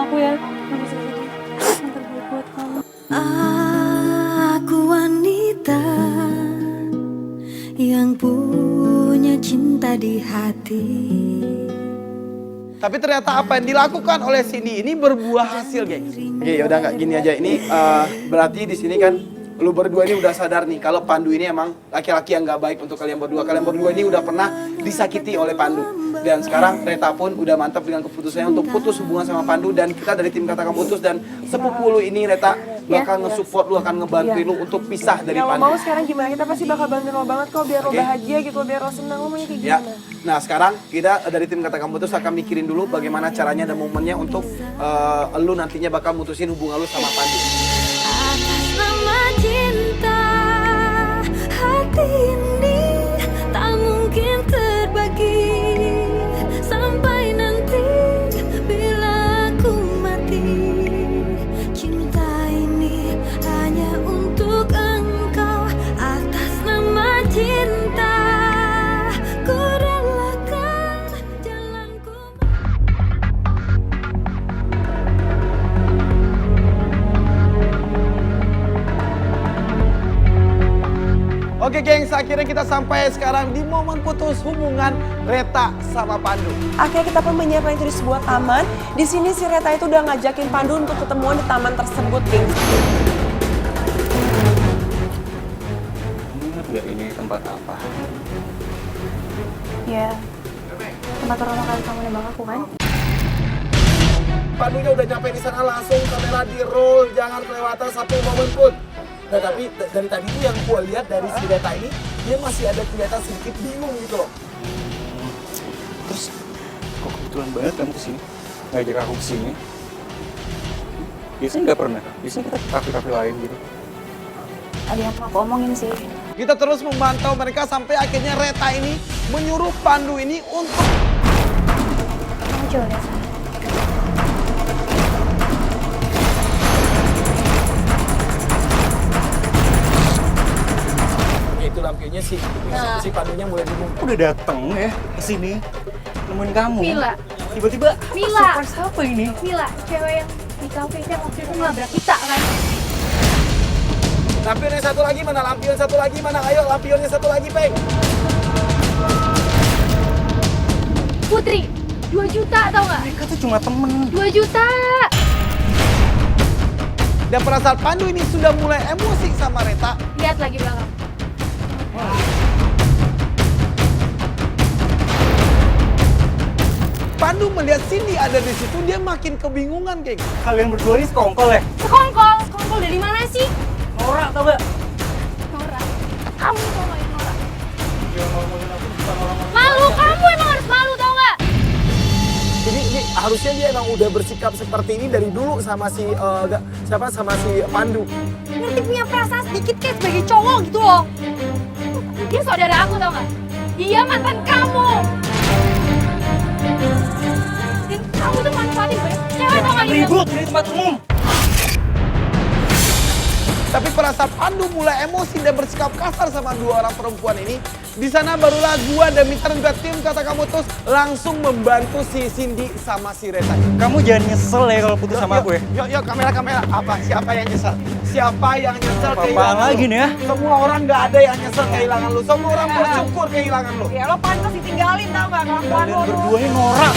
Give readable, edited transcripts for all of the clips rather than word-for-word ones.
aku ya. Kamu sedih. Yang terbaik buat kamu. Aku wanita yang punya cinta di hati. Tapi ternyata apa yang dilakukan oleh Cindy ini berbuah hasil, geng. Oke, yaudah nggak gini aja. Ini berarti di sini kan lu berdua ini udah sadar nih kalau Pandu ini emang laki-laki yang nggak baik untuk kalian berdua. Kalian berdua ini udah pernah disakiti oleh Pandu. Dan sekarang Reta pun udah mantap dengan keputusannya untuk putus hubungan sama Pandu. Dan kita dari tim Katakan Putus dan sepupu lu ini Reta bakal nge-support lu, akan ngebantuin lu untuk pisah dari Ya lo Pandu. mau sekarang gimana? Kita pasti bakal bantuin lo banget kok biar lo bahagia gitu, biar lo senang. Lo maunya kayak Ya. gimana? Nah sekarang kita dari tim Katakan Putus akan mikirin dulu bagaimana caranya dan momennya untuk lu nantinya bakal mutusin hubungan lu sama Pandu. Atas nama cinta, hati ini tak mungkin terbagi. Sampai nanti bila aku mati, cinta ini hanya untuk engkau. Atas nama cinta, ku relakan jalanku. Oke gengs, akhirnya kita sampai sekarang di momen putus hubungan Reta sama Pandu. Akhirnya kita pun menyiapkan itu di sebuah taman. Di sini si Reta itu udah ngajakin Pandu untuk ketemuan di taman tersebut, geng. Ingat gak ini tempat apa? Ya, tempat pertama kali kamu nembak aku kan? Pandunya udah nyampe di sana, langsung kamera di roll, jangan kelewatan satu momen pun. Nah tapi dari tadi tuh yang gue lihat dari si Reta ini, dia masih ada kelihatan sedikit bingung gitu loh. Terus kok kebetulan banget kamu kesini? Ngajak aku kesini? Biasanya nggak pernah. Biasanya kita ke kafe-kafe lain gitu. Ada yang mau aku omongin sih. Kita terus memantau mereka sampai akhirnya Reta ini menyuruh Pandu ini untuk Kamu coba lihat sana. ya itu lampionya si Pandunya mulai bingung. Udah dateng ya kesini nemuin kamu. Mila. Tiba-tiba Mila. surprise apa ini? Mila, cewek yang di kafe yang waktu itu ngelabrak kita kan? Lampionnya satu lagi mana? Lampion satu lagi mana? Ayo lampionnya satu lagi, Peng. Putri, 2 juta tau nggak? Mereka tuh cuma temen. 2 juta. Dan pada saat Pandu ini sudah mulai emosi sama Reta, Lihat lagi belakang. Pandu melihat Cindy ada di situ, dia makin kebingungan, geng. Kalian berdua ini sekongkol ya? Sekongkol. Sekongkol dari mana sih? Norak tau gak? Nora. Kamu tau nggak yang Nora? Malu, kamu emang harus malu tau nggak? Ini harusnya dia emang udah bersikap seperti ini dari dulu sama si sama si Pandu. Ngerti punya perasaan sedikit kayak sebagai cowok gitu loh. Dia saudara aku tau nggak? Dia mantan kamu. Dan kamu tuh manfaatin banyak cewek tau nggak? Ribut di tempat umum. Tapi pada saat Pandu mulai emosi dan bersikap kasar sama dua orang perempuan ini, di sana barulah gua dan Mitra juga tim Katakan Putus langsung membantu si Cindy sama si Reta. Kamu jangan nyesel ya kalau putus sama aku ya. Yuk, kamera. Apa? Siapa yang nyesel? Siapa yang nyesel Apa-apaan kehilangan lagi lu? nih ya? Semua orang nggak ada yang nyesel kehilangan lu. Semua orang bersyukur kehilangan lu. Ya lo pantas ditinggalin tau nggak? Kelakuan Kalian lo. berdua ini norak.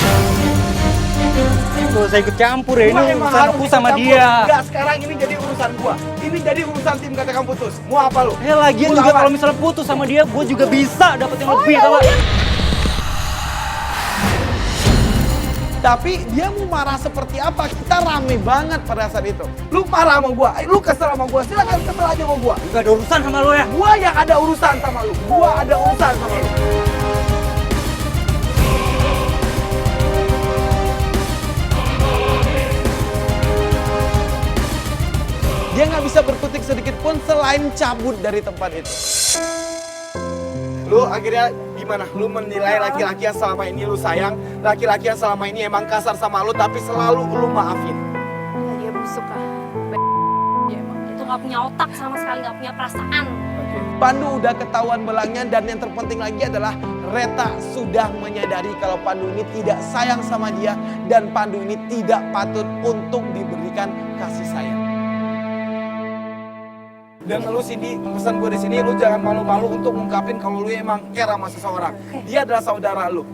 Tuh saya ikut campur ya, ini Gua emang urusan harus aku ikut sama campur. dia. Enggak, sekarang ini jadi urusan gua. Ini jadi urusan tim Katakan Putus. Mau apa lu? Ya lagian Gua juga lawan. kalau misalnya putus sama dia, gue juga bisa dapet yang lebih tau gak? Tapi dia mau marah seperti apa? Kita rame banget pada saat itu. Lu marah sama gua, lu kesel sama gua, silakan kesel aja sama gua. Gak ada urusan sama lo ya. Gua yang ada urusan sama lu. Gua ada urusan sama lu. Dia nggak bisa berkutik sedikit pun selain cabut dari tempat itu. Lu akhirnya gimana? Lu menilai laki-laki yang selama ini lu sayang, laki-laki yang selama ini emang kasar sama lu tapi selalu lu maafin. Ya, dia busuk ah. Dia emang itu nggak punya otak sama sekali, nggak punya perasaan. Oke. Pandu udah ketahuan belangnya, dan yang terpenting lagi adalah Reta sudah menyadari kalau Pandu ini tidak sayang sama dia dan Pandu ini tidak patut untuk diberikan kasih sayang. Dan lu Cindy, pesan gue di sini, lu jangan malu-malu untuk ngungkapin kalau lu emang care sama seseorang. Dia adalah saudara lu.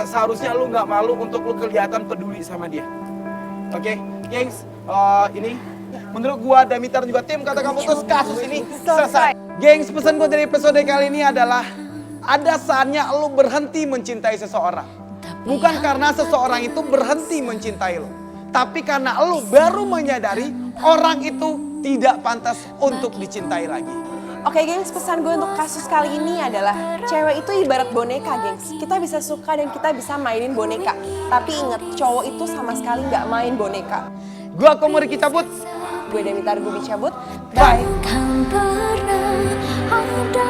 Seharusnya lu nggak malu untuk lu kelihatan peduli sama dia. Oke, gengs, ini menurut gua dan Mita dan juga tim Katakan Putus, kasus ini selesai. Gengs, pesan gua dari episode kali ini adalah ada saatnya lu berhenti mencintai seseorang. Bukan karena seseorang itu berhenti mencintai lu, tapi karena lu baru menyadari orang itu tidak pantas untuk dicintai lagi. Oke gengs, pesan gue untuk kasus kali ini adalah cewek itu ibarat boneka gengs. Kita bisa suka dan kita bisa mainin boneka. Tapi inget, cowok itu sama sekali nggak main boneka. Gua Komori cabut. Gue Demi Targubi cabut. Bye. Kan pernah ada